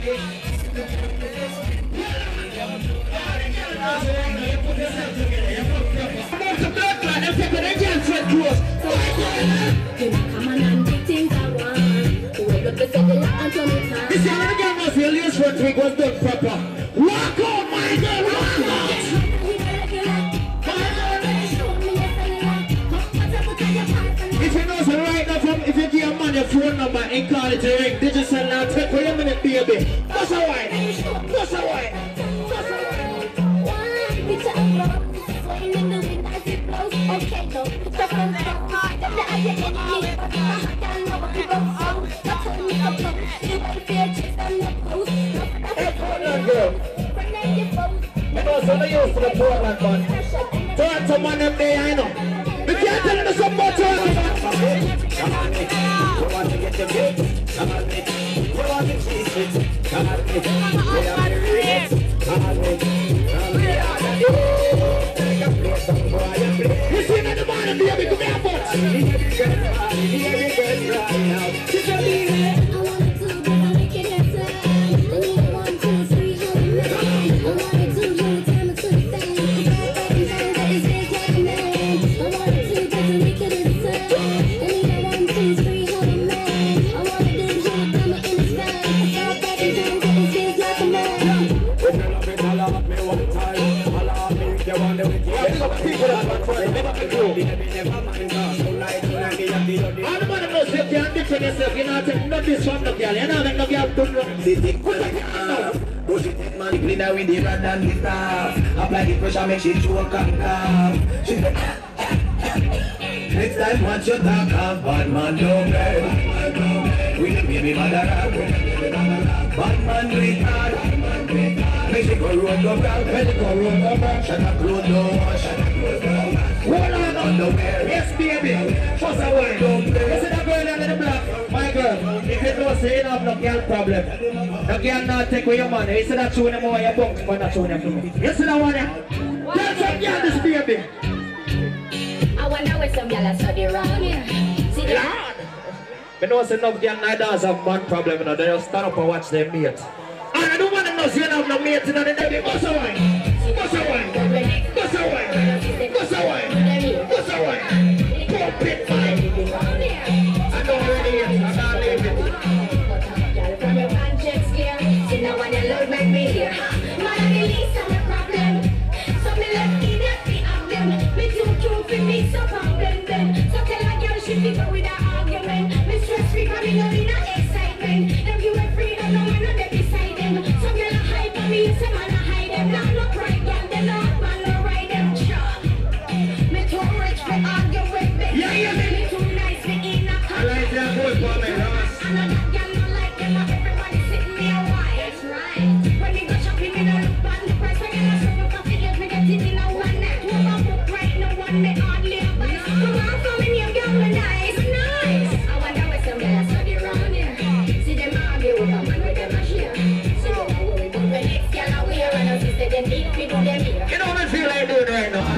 This is again was the least one week was done proper. Walk out, my girl, walk out! If you know so right now from if you give a man your phone number and call it a ring, digital now take for a minute, baby. That's a wine. That's a wine. Okay, no. Girl. I know some of you used to the Portland man. Turn to man them there, I know. You can't tell them some more turn. Come on, you want to get your big. Come on, you want to cheese it. Come on, you want to read. Come on, you see that the man and baby come here, but yourself, you know, take not this from the girl, you know, no girl don't run. They take push it man, clean out with the rod and the staff. Apply the pressure, make she choke and laugh. Next time, watch your talk off, bad man don't play. We the baby mother rock, bad man retard. Make she go road go back, make she go road go back. Shut up, close door, shut up, close door. Hold on underwear, yes baby. First of all, don't play. You see that girl under the block? My girl, if you don't say you don't have no girl problem, the girl not take away your money. You see that showing them over your bunk, but not showing them to me. You see that one there? Tell some girl this baby. I wonder where some girl are study around here. See that? I know it's enough girl now does have one problem, you know. They just stand up and watch their mate. And I don't want to know you have no mate in the day. What's a wine? What's a wine? What's a wine? What's a wine? What's a wine? Pump it, man. I don't really hear it. I can't leave it. From your conscience here, see now when you love make me here. Man, I release some problem. So me left in that the them. Me too cute for me, so problem them. So tell a girl she fit go with that argument. Me stress free, cause me know in a excitement. Them you a freedom, no man on them beside them. Some girl a hype on me, some man a hide them. Not no pride, girl, them not man no ride them. Me too rich for argue with me. Yeah, yeah, me too nice for in a car. I like that boy for me, Ross. And I got girl no like them, everybody sitting me a while. That's right. When me go shopping, me no look on the price. When you know some look off, you get me get it in a one night. Two of book right, no one me hardly a buy. Come on, come in here, girl, we nice, nice. I wonder where some girls study around here. See them argue with a man with them a share. See them a worry about the next girl a wear. And I see say them need to do them here. You know what I feel like doing right now?